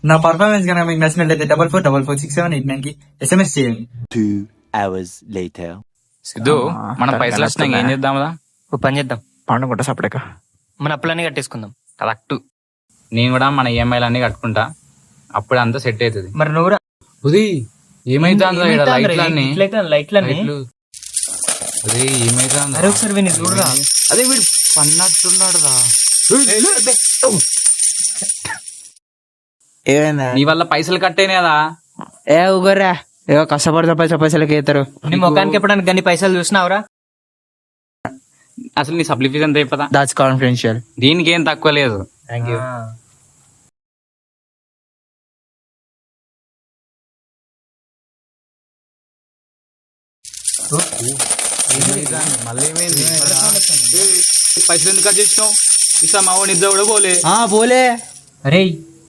నా పర్ఫార్మెన్స్ కనుక మీకు నచ్చినట్లయితే 44446789 కి SMS చేయండి. 2 hours later. సిద్ధు మనం పైసలు వచ్చినాక ఏం చేద్దాందా? ఓ పని చేద్దాం, పండుకుంటా సపడక. మన అప్పులన్నీ కట్టేసుకుందాం. కరెక్ట్. నేను కూడా మన ఈఎంఐలు అన్ని కట్టుకుంటా, అప్పుడు అంతా సెట్ అవుతుంది. మరి నువ్వు ఉది ఏమైతుందా లైట్లన్నీ లైట్లన్నీ ఏమైతుందా? అరే ఒకసారి విని చూడరా. అదే వీడు పన్నట్టున్నాడు రా. ఏమైందా? నీ వల్ల పైసలు కట్టేనే కదా. ఏ ఊగర్రా, ఏవో కష్టపడితే పైసలకి అవుతారు. నీ ముఖానికి ఎప్పుడైనా గన్ని పైసలు చూసినావురా? అసలు నీ సప్లీ ఫీజు ఎంత అయిపోతా? That's confidential. దీనికి ఏం తక్కువ లేదు. Thank you. మళ్ళీ ఏమైంది? పైసలు ఎందుకు కట్ చేసినావు? ఇసా మా వాడు నిద్ర కూడా పోలే. పోలే. అరే